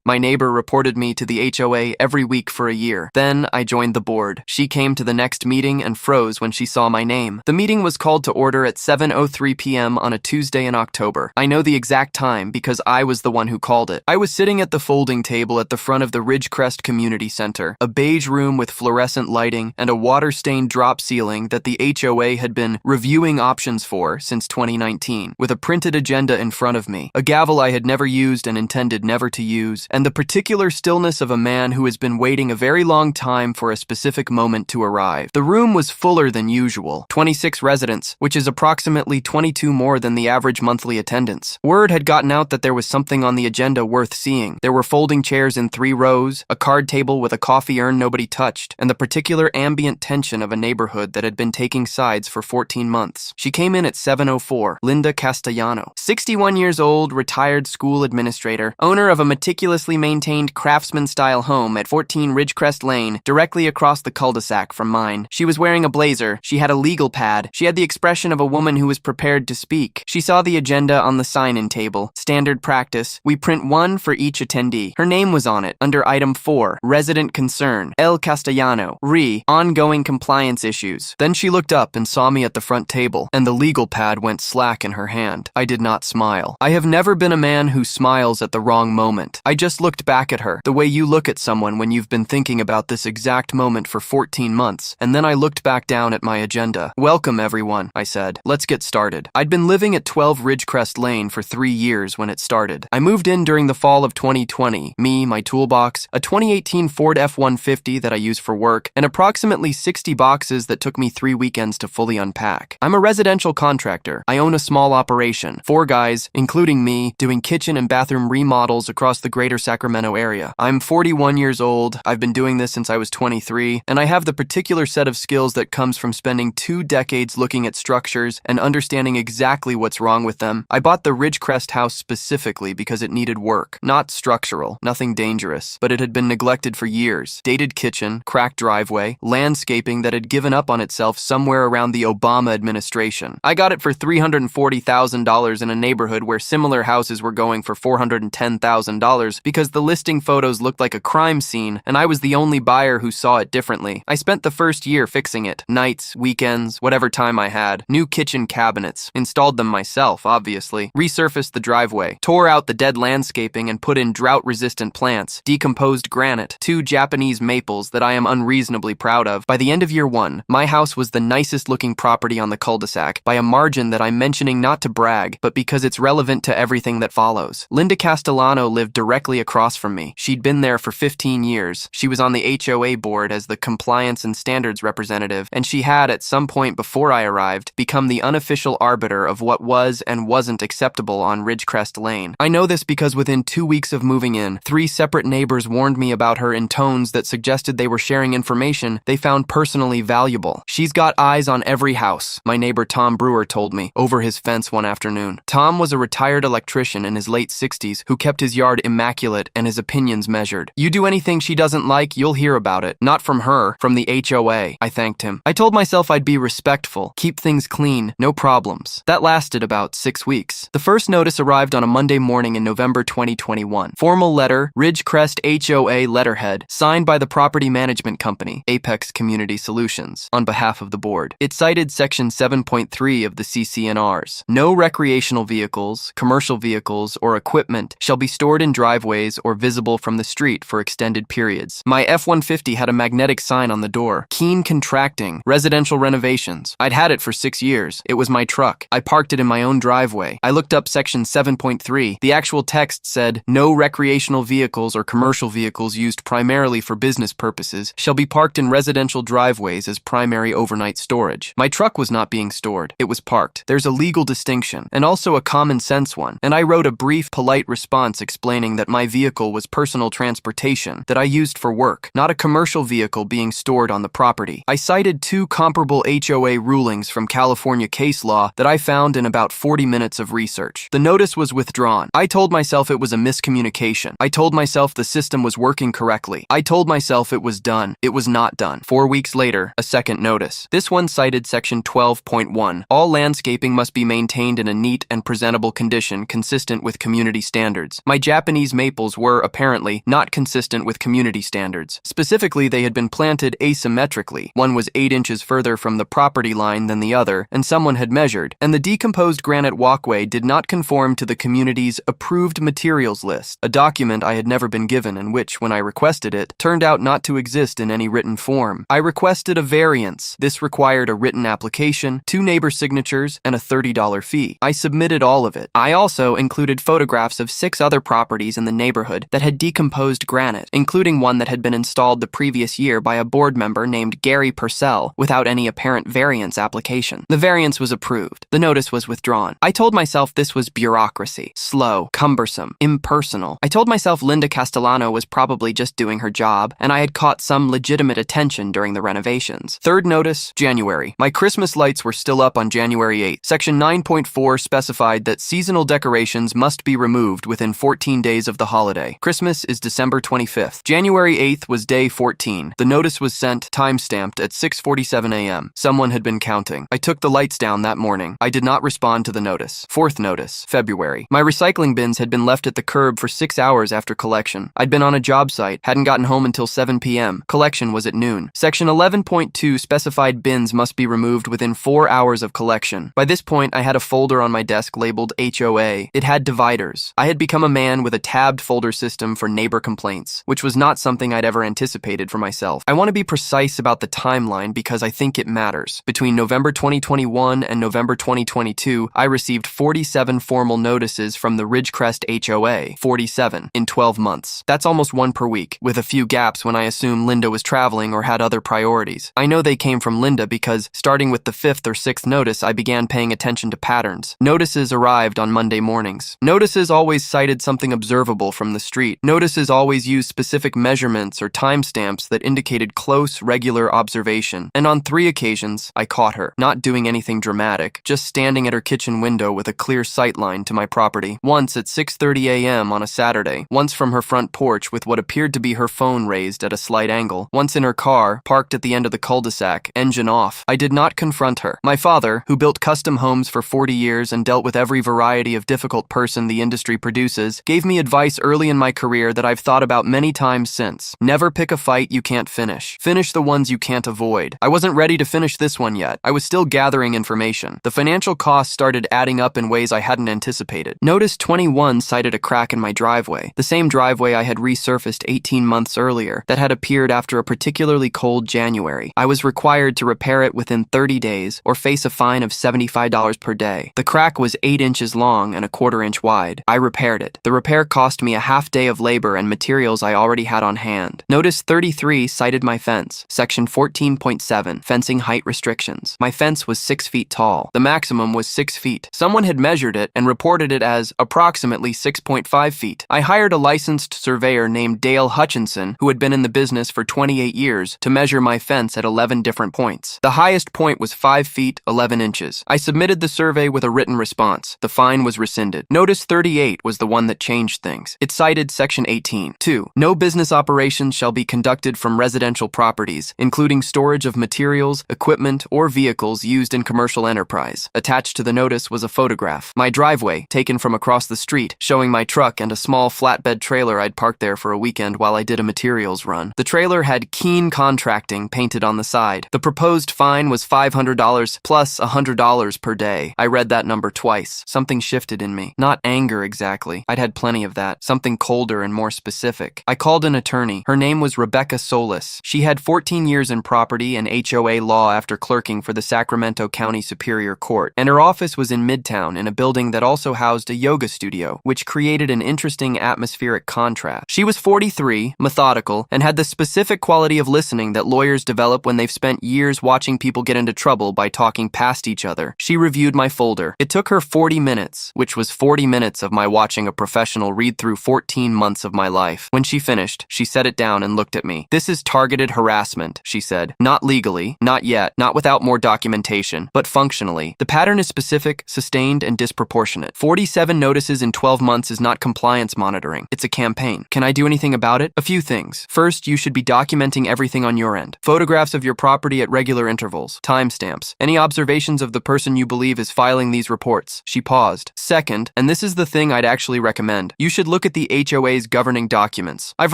My neighbor reported me to the HOA every week for a year. Then I joined the board. She came to the next meeting and froze when she saw my name. The meeting was called to order at 7:03 p.m. on a Tuesday in October. I know the exact time because I was the one who called it. I was sitting at the folding table at the front of the Ridgecrest Community Center, a beige room with fluorescent lighting and a water-stained drop ceiling that the HOA had been reviewing options for since 2019, with a printed agenda in front of me, a gavel I had never used and intended never to use, and the particular stillness of a man who has been waiting a very long time for a specific moment to arrive. The room was fuller than usual, 26 residents, which is approximately 22 more than the average monthly attendance. Word had gotten out that there was something on the agenda worth seeing. There were folding chairs in 3 rows, a card table with a coffee urn nobody touched, and the particular ambient tension of a neighborhood that had been taking sides for 14 months. She came in at 7:04, Linda Castellano, 61 years old, retired school administrator, owner of a meticulously maintained craftsman-style home at 14 Ridgecrest Lane, directly across the cul-de-sac from mine. She was wearing a blazer. She had a legal pad. She had the expression of a woman who was prepared to speak. She saw the agenda on the sign-in table. Standard practice. We print one for each attendee. Her name was on it, under item 4, resident concern, El Castellano, ongoing compliance issues. Then she looked up and saw me at the front table, and the legal pad went slack in her hand. I did not smile. I have never been a man who smiles at the wrong moment. I just looked back at her, the way you look at someone when you've been thinking about this exact moment for 14 months, and then I looked back down at my agenda. Welcome, everyone, I said. Let's get started. I'd been living at 12 Ridgecrest Lane for 3 years when it started. I moved in during the fall of 2020. Me, my toolbox, a 2018 Ford F-150 that I use for work, and approximately 60 boxes that took me 3 weekends to fully unpack. I'm a residential contractor. I own a small operation. 4 guys, including me, doing kitchen and bathroom remodels across the greater Sacramento area. I'm 41 years old. I've been doing this since I was 23, and I have the particular set of skills that comes from spending 2 decades looking at structures and understanding exactly what's wrong with them. I bought the Ridgecrest house specifically because it needed work. Not structural, nothing dangerous, but it had been neglected for years. Dated kitchen, cracked driveway, landscaping that had given up on itself somewhere around the Obama administration. I got it for $340,000 in a neighborhood where similar houses were going for $410,000 because the listing photos looked like a crime scene and I was the only buyer who saw it differently. I spent the first year fixing it. Nights, weekends, whatever time I had. New kitchen cabinets. Installed them myself, obviously. Resurfaced the driveway. Tore out the dead landscaping and put in drought-resistant plants. Decomposed granite. 2 Japanese maples that I am unreasonably proud of. By the end of year 1, my house was the nicest looking property on the cul-de-sac by a margin that I'm mentioning not to brag, but because it's relevant to everything that follows. Linda Castellano lived directly across from me. She'd been there for 15 years. She was on the HOA board as the compliance and standards representative, and she had, at some point before I arrived, become the unofficial arbiter of what was and wasn't acceptable on Ridgecrest Lane. I know this because within 2 weeks of moving in, 3 separate neighbors warned me about her in tones that suggested they were sharing information they found personally valuable. She's got eyes on every house, my neighbor Tom Brewer told me, over his fence one afternoon. Tom was a retired electrician in his late 60s who kept his yard immaculate and his opinions measured. You do anything she doesn't like, you'll hear about it. Not from her, from the HOA. I thanked him. I told myself I'd be respectful, keep things clean, no problems. That lasted about 6 weeks. The first notice arrived on a Monday morning in November 2021. Formal letter, Ridgecrest HOA letterhead, signed by the property management company, Apex Community Solutions, on behalf of the board. It cited Section 7.3 of the CC&Rs. No recreational vehicles, commercial vehicles, or equipment shall be stored in driveways or visible from the street for extended periods. My F-150 had a magnetic sign on the door. Keen contracting, residential renovations. I'd had it for 6 years. It was my truck. I parked it in my own driveway. I looked up Section 7.3. The actual text said, no recreational vehicles or commercial vehicles used primarily for business purposes shall be parked in residential driveways as primary overnight storage. My truck was not being stored. It was parked. There's a legal distinction, and also a common sense one, and I wrote a brief, polite response explaining that my vehicle was personal transportation that I used for work, not a commercial vehicle being stored on the property. I cited 2 comparable HOA rulings from California case law that I found in about 40 minutes of research. The notice was withdrawn. I told myself it was a miscommunication. I told myself the system was working correctly. I told myself it was done. It was not done. 4 weeks later, a second notice. This one cited Section 12.1. All landscaping must be maintained in a neat and presentable condition consistent with community standards. My Japanese maple maples were, apparently, not consistent with community standards. Specifically, they had been planted asymmetrically. One was 8 inches further from the property line than the other, and someone had measured, and the decomposed granite walkway did not conform to the community's approved materials list, a document I had never been given and which, when I requested it, turned out not to exist in any written form. I requested a variance. This required a written application, 2 neighbor signatures, and a $30 fee. I submitted all of it. I also included photographs of 6 other properties in the neighborhood that had decomposed granite, including one that had been installed the previous year by a board member named Gary Purcell without any apparent variance application. The variance was approved. The notice was withdrawn. I told myself this was bureaucracy. Slow, cumbersome, impersonal. I told myself Linda Castellano was probably just doing her job, and I had caught some legitimate attention during the renovations. Third notice, January. My Christmas lights were still up on January 8th. Section 9.4 specified that seasonal decorations must be removed within 14 days of the holiday. Christmas is December 25th. January 8th was day 14. The notice was sent, time-stamped, at 6:47 a.m. Someone had been counting. I took the lights down that morning. I did not respond to the notice. Fourth notice, February. My recycling bins had been left at the curb for 6 hours after collection. I'd been on a job site, hadn't gotten home until 7 p.m. Collection was at noon. Section 11.2 specified bins must be removed within 4 hours of collection. By this point, I had a folder on my desk labeled HOA. It had dividers. I had become a man with a tabbed folder system for neighbor complaints, which was not something I'd ever anticipated for myself. I want to be precise about the timeline because I think it matters. Between November 2021 and November 2022, I received 47 formal notices from the Ridgecrest HOA, 47, in 12 months. That's almost one per week, with a few gaps when I assume Linda was traveling or had other priorities. I know they came from Linda because, starting with the 5th or 6th notice, I began paying attention to patterns. Notices arrived on Monday mornings. Notices always cited something observable from the street. Notices always used specific measurements or timestamps that indicated close, regular observation. And on 3 occasions, I caught her, not doing anything dramatic, just standing at her kitchen window with a clear sight line to my property. Once at 6:30 a.m. on a Saturday, once from her front porch with what appeared to be her phone raised at a slight angle, once in her car, parked at the end of the cul-de-sac, engine off. I did not confront her. My father, who built custom homes for 40 years and dealt with every variety of difficult person the industry produces, gave me advice early in my career that I've thought about many times since. Never pick a fight you can't finish. Finish the ones you can't avoid. I wasn't ready to finish this one yet. I was still gathering information. The financial costs started adding up in ways I hadn't anticipated. Notice 21 cited a crack in my driveway, the same driveway I had resurfaced 18 months earlier that had appeared after a particularly cold January. I was required to repair it within 30 days or face a fine of $75 per day. The crack was 8 inches long and a 1/4 inch wide. I repaired it. The repair cost me a half day of labor and materials I already had on hand. Notice 33 cited my fence, section 14.7, fencing height restrictions. My fence was 6 feet tall. The maximum was 6 feet. Someone had measured it and reported it as approximately 6.5 feet. I hired a licensed surveyor named Dale Hutchinson, who had been in the business for 28 years, to measure my fence at 11 different points. The highest point was 5 feet, 11 inches. I submitted the survey with a written response. The fine was rescinded. Notice 38 was the one that changed things. It cited section 18. 2. No business operations shall be conducted from residential properties, including storage of materials, equipment, or vehicles used in commercial enterprise. Attached to the notice was a photograph. My driveway, taken from across the street, showing my truck and a small flatbed trailer I'd parked there for a weekend while I did a materials run. The trailer had Keen Contracting painted on the side. The proposed fine was $500 plus $100 per day. I read that number twice. Something shifted in me. Not anger exactly. I'd had plenty of that. Something colder and more specific. I called an attorney. Her name was Rebecca Solis. She had 14 years in property and HOA law after clerking for the Sacramento County Superior Court, and her office was in Midtown in a building that also housed a yoga studio, which created an interesting atmospheric contrast. She was 43, methodical, and had the specific quality of listening that lawyers develop when they've spent years watching people get into trouble by talking past each other. She reviewed my folder. It took her 40 minutes, which was 40 minutes of my watching a professional read through 14 months of my life. When she finished, she set it down and looked at me. "This is targeted harassment," she said. "Not legally, not yet, not without more documentation, but functionally. The pattern is specific, sustained, and disproportionate. 47 notices in 12 months is not compliance monitoring. It's a campaign. Can I do anything about it? A few things. First, you should be documenting everything on your end. Photographs of your property at regular intervals. Timestamps. Any observations of the person you believe is filing these reports." She paused. "Second, and this is the thing I'd actually recommend, you should look look at the HOA's governing documents. I've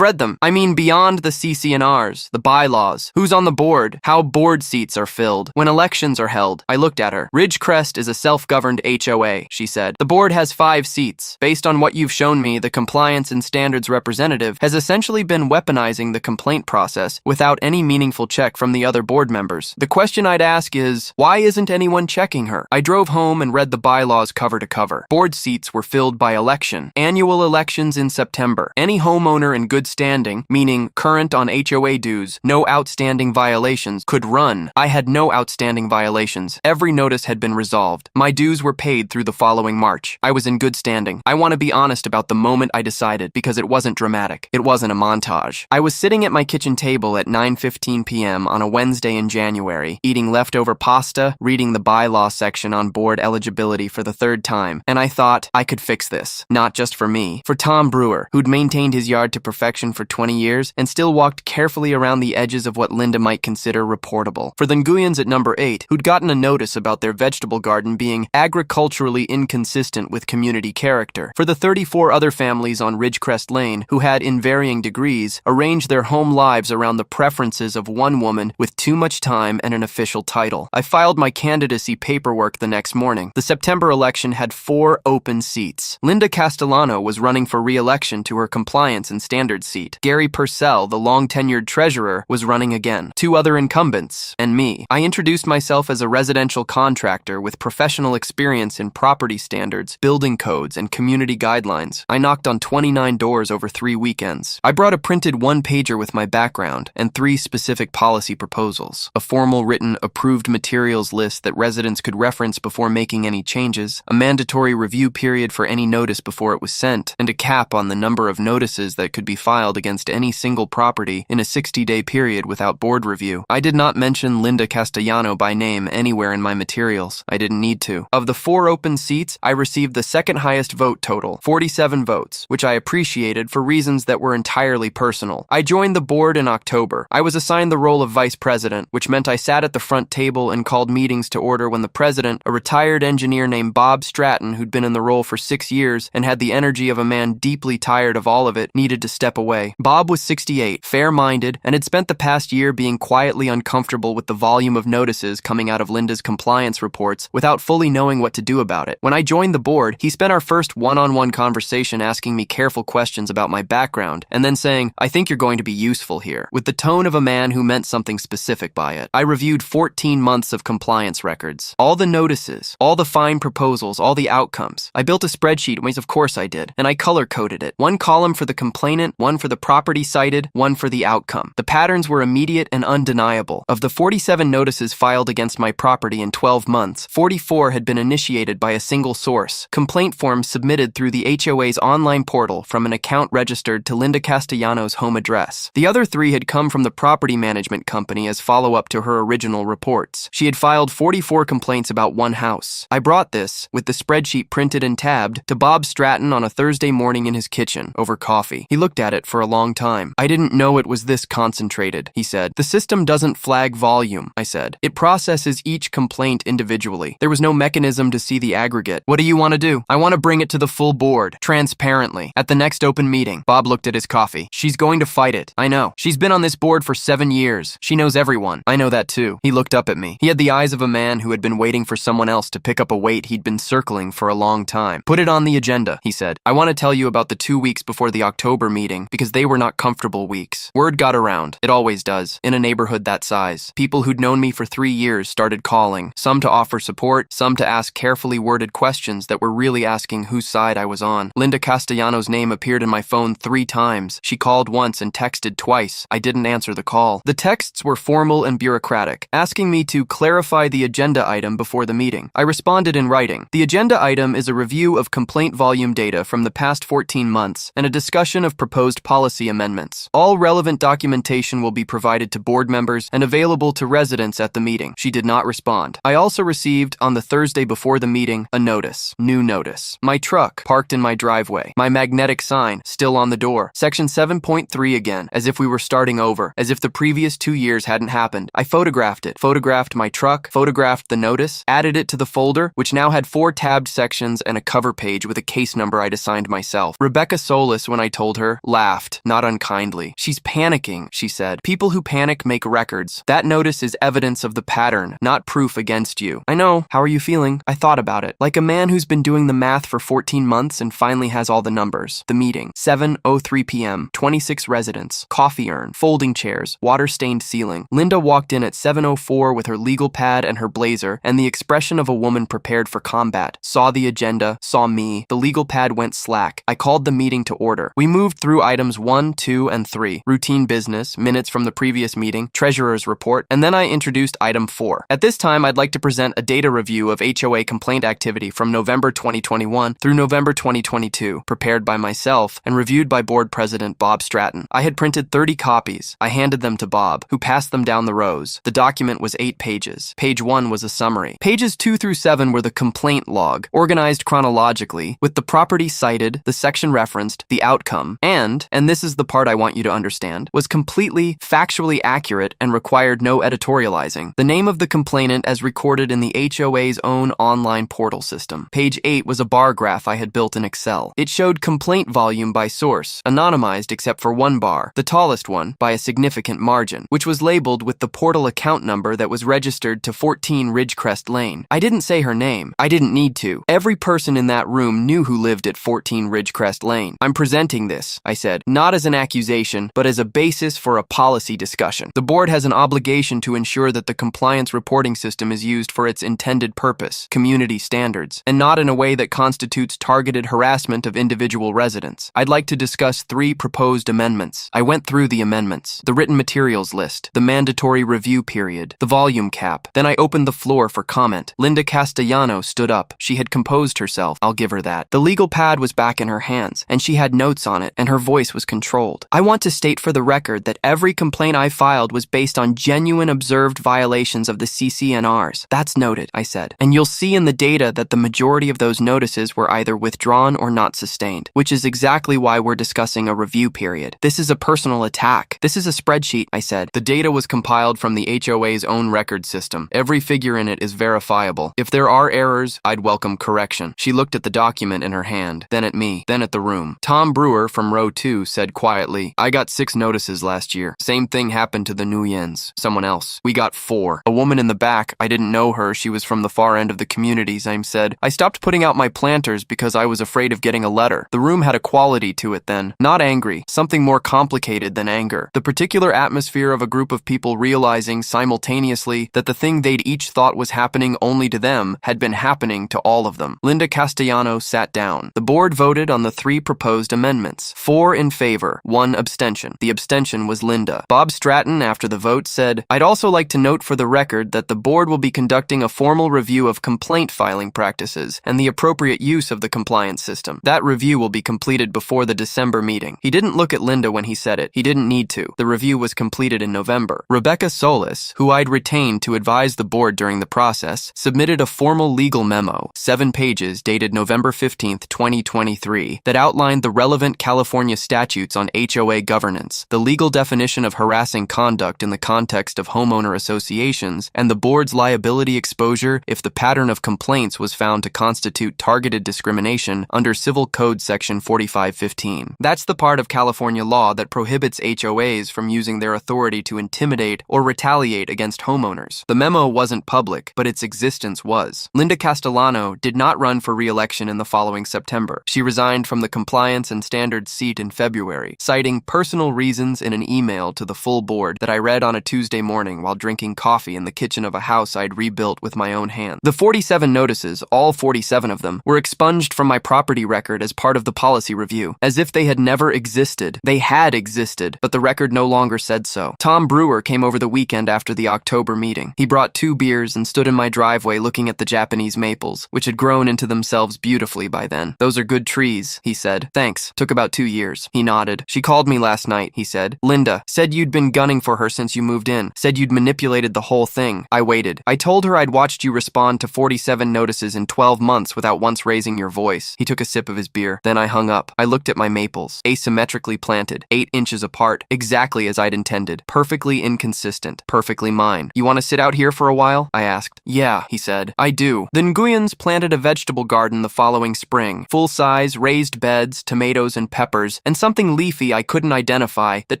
read them. I mean, beyond the CC&Rs, the bylaws, who's on the board, how board seats are filled, when elections are held. I looked at her. Ridgecrest is a self-governed HOA, she said. The board has 5 seats. Based on what you've shown me, the compliance and standards representative has essentially been weaponizing the complaint process without any meaningful check from the other board members. The question I'd ask is, why isn't anyone checking her? I drove home and read the bylaws cover to cover. Board seats were filled by election. Annual elections in September. Any homeowner in good standing, meaning current on HOA dues, no outstanding violations, could run. I had no outstanding violations. Every notice had been resolved. My dues were paid through the following March. I was in good standing. I want to be honest about the moment I decided, because it wasn't dramatic. It wasn't a montage. I was sitting at my kitchen table at 9:15 p.m. on a Wednesday in January, eating leftover pasta, reading the bylaw section on board eligibility for the 3rd time, and I thought I could fix this. Not just for me. For Tom Brewer, who'd maintained his yard to perfection for 20 years and still walked carefully around the edges of what Linda might consider reportable. For the Nguyens at number 8, who'd gotten a notice about their vegetable garden being agriculturally inconsistent with community character. For the 34 other families on Ridgecrest Lane who had, in varying degrees, arranged their home lives around the preferences of one woman with too much time and an official title. I filed my candidacy paperwork the next morning. The September election had 4 open seats. Linda Castellano was running for re-election to her compliance and standards seat. Gary Purcell, the long-tenured treasurer, was running again. 2 other incumbents, and me. I introduced myself as a residential contractor with professional experience in property standards, building codes, and community guidelines. I knocked on 29 doors over 3 weekends. I brought a printed 1-pager with my background and 3 specific policy proposals. A formal written approved materials list that residents could reference before making any changes, a mandatory review period for any notice before it was sent, and a cap on the number of notices that could be filed against any single property in a 60-day period without board review. I did not mention Linda Castellano by name anywhere in my materials. I didn't need to. Of the 4 open seats, I received the 2nd highest vote total, 47 votes, which I appreciated for reasons that were entirely personal. I joined the board in October. I was assigned the role of vice president, which meant I sat at the front table and called meetings to order when the president, a retired engineer named Bob Stratton, who'd been in the role for 6 years and had the energy of a man deeply tired of all of it, needed to step away. Bob was 68, fair-minded, and had spent the past year being quietly uncomfortable with the volume of notices coming out of Linda's compliance reports without fully knowing what to do about it. When I joined the board, he spent our first one-on-one conversation asking me careful questions about my background, and then saying, "I think you're going to be useful here," with the tone of a man who meant something specific by it. I reviewed 14 months of compliance records. All the notices, all the fine proposals, all the outcomes. I built a spreadsheet, which of course I did, and I color-coded it. 1 column for the complainant, 1 for the property cited, 1 for the outcome. The patterns were immediate and undeniable. Of the 47 notices filed against my property in 12 months, 44 had been initiated by a single source. Complaint forms submitted through the HOA's online portal from an account registered to Linda Castellano's home address. The other 3 had come from the property management company as follow-up to her original reports. She had filed 44 complaints about 1 house. I brought this, with the spreadsheet printed and tabbed, to Bob Stratton on a Thursday morning in his kitchen, over coffee. He looked at it for a long time. "I didn't know it was this concentrated," he said. "The system doesn't flag volume," I said. "It processes each complaint individually. There was no mechanism to see the aggregate. What do you want to do?" "I want to bring it to the full board, transparently, at the next open meeting." Bob looked at his coffee. "She's going to fight it. I know. She's been on this board for 7 years. She knows everyone. I know that too." He looked up at me. He had the eyes of a man who had been waiting for someone else to pick up a weight he'd been circling for a long time. "Put it on the agenda," he said. "I want to tell you about the 2 weeks before the October meeting, because they were not comfortable weeks. Word got around. It always does, in a neighborhood that size. People who'd known me for 3 years started calling, some to offer support, some to ask carefully worded questions that were really asking whose side I was on. Linda Castellano's name appeared in my phone 3 times. She called once and texted twice. I didn't answer the call. The texts were formal and bureaucratic, asking me to clarify the agenda item before the meeting. I responded in writing. The agenda item is a review of complaint volume data from the past 14 months and a discussion of proposed policy amendments. All relevant documentation will be provided to board members and available to residents at the meeting. She did not respond. I also received, on the Thursday before the meeting, a notice. New notice. My truck, parked in my driveway. My magnetic sign, still on the door. Section 7.3 again, as if we were starting over, as if the previous 2 years hadn't happened. I photographed it. Photographed my truck, photographed the notice, added it to the folder, which now had 4 tabbed sections and a cover page with a case number I'd assigned myself. herself. Rebecca Solis, when I told her, laughed, not unkindly. She's panicking, she said. People who panic make records. That notice is evidence of the pattern, not proof against you. I know. How are you feeling? I thought about it. Like a man who's been doing the math for 14 months and finally has all the numbers. The meeting. 7:03 p.m. 26 residents. Coffee urn. Folding chairs. Water-stained ceiling. Linda walked in at 7:04 with her legal pad and her blazer and the expression of a woman prepared for combat. Saw the agenda. Saw me. The legal pad went slack. I called the meeting to order. We moved through items 1, 2, and 3. Routine business, minutes from the previous meeting, treasurer's report, and then I introduced item 4. At this time, I'd like to present a data review of HOA complaint activity from November 2021 through November 2022, prepared by myself and reviewed by Board President Bob Stratton. I had printed 30 copies. I handed them to Bob, who passed them down the rows. The document was 8 pages. Page 1 was a summary. Pages 2 through 7 were the complaint log, organized chronologically, with the property cited, the section referenced, the outcome, and this is the part I want you to understand, was completely factually accurate and required no editorializing. The name of the complainant as recorded in the HOA's own online portal system. Page 8 was a bar graph I had built in Excel. It showed complaint volume by source, anonymized except for one bar, the tallest one, by a significant margin, which was labeled with the portal account number that was registered to 14 Ridgecrest Lane. I didn't say her name. I didn't need to. Every person in that room knew who lived at 14 Ridgecrest Lane. I'm presenting this, I said, not as an accusation, but as a basis for a policy discussion. The board has an obligation to ensure that the compliance reporting system is used for its intended purpose, community standards, and not in a way that constitutes targeted harassment of individual residents. I'd like to discuss 3 proposed amendments. I went through the amendments, the written materials list, the mandatory review period, the volume cap. Then I opened the floor for comment. Linda Castellano stood up. She had composed herself. I'll give her that. The legal pad was back in her hands, and she had notes on it, and her voice was controlled. I want to state for the record that every complaint I filed was based on genuine observed violations of the CCNRs. That's noted, I said. And you'll see in the data that the majority of those notices were either withdrawn or not sustained, which is exactly why we're discussing a review period. This is a personal attack. This is a spreadsheet, I said. The data was compiled from the HOA's own record system. Every figure in it is verifiable. If there are errors, I'd welcome correction. She looked at the document in her hand, then at me, then at the room. Tom Brewer from row 2 said quietly, I got 6 notices last year. Same thing happened to the Nguyens. Someone else. We got 4. A woman in the back, I didn't know her. She was from the far end of the community, Zaim said. I stopped putting out my planters because I was afraid of getting a letter. The room had a quality to it then. Not angry. Something more complicated than anger. The particular atmosphere of a group of people realizing simultaneously that the thing they'd each thought was happening only to them had been happening to all of them. Linda Castellano sat down. The board voted on the 3 proposed amendments. 4 in favor, 1 abstention. The abstention was Linda. Bob Stratton, after the vote, said, I'd also like to note for the record that the board will be conducting a formal review of complaint filing practices and the appropriate use of the compliance system. That review will be completed before the December meeting. He didn't look at Linda when he said it. He didn't need to. The review was completed in November. Rebecca Solis, who I'd retained to advise the board during the process, submitted a formal legal memo, 7 pages, dated November 15, 2023, that outlined the relevant California statutes on HOA governance, the legal definition of harassing conduct in the context of homeowner associations, and the board's liability exposure if the pattern of complaints was found to constitute targeted discrimination under Civil Code Section 4515. That's the part of California law that prohibits HOAs from using their authority to intimidate or retaliate against homeowners. The memo wasn't public, but its existence was. Linda Castellano did not run for re-election in the following September. She resigned from the Compliance and Standards seat in February, citing personal reasons in an email to the full board that I read on a Tuesday morning while drinking coffee in the kitchen of a house I'd rebuilt with my own hands. The 47 notices, all 47 of them, were expunged from my property record as part of the policy review, as if they had never existed. They had existed, but the record no longer said so. Tom Brewer came over the weekend after the October meeting. He brought 2 beers and stood in my driveway looking at the Japanese maples, which had grown into themselves beautifully by then. Those are good trees, he said. Thanks. Took about 2 years. He nodded. She called me last night, he said. Linda. Said you'd been gunning for her since you moved in. Said you'd manipulated the whole thing. I waited. I told her I'd watched you respond to 47 notices in 12 months without once raising your voice. He took a sip of his beer. Then I hung up. I looked at my maples. Asymmetrically planted. 8 inches apart. Exactly as I'd intended. Perfectly inconsistent. Perfectly mine. You want to sit out here for a while? I asked. Yeah, he said. I do. The Nguyens planted a vegetable garden the following spring. Full-size, raised beds, tomatoes and peppers, and something leafy I couldn't identify that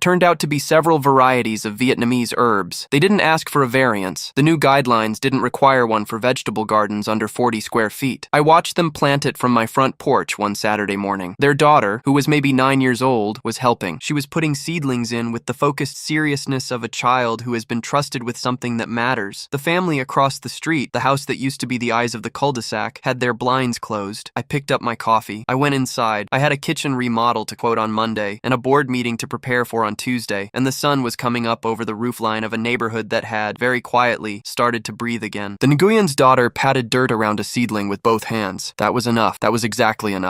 turned out to be several varieties of Vietnamese herbs. They didn't ask for a variance. The new guidelines didn't require one for vegetable gardens under 40 square feet. I watched them plant it from my front porch one Saturday morning. Their daughter, who was maybe 9 years old, was helping. She was putting seedlings in with the focused seriousness of a child who has been trusted with something that matters. The family across the street, the house that used to be the eyes of the cul-de-sac, had their blinds closed. I picked up my coffee. I went inside. I had a kitchen remodel to quote on Monday and a board meeting to prepare for on Tuesday, and the sun was coming up over the roofline of a neighborhood that had, very quietly, started to breathe again. The Nguyen's daughter patted dirt around a seedling with both hands. That was enough. That was exactly enough.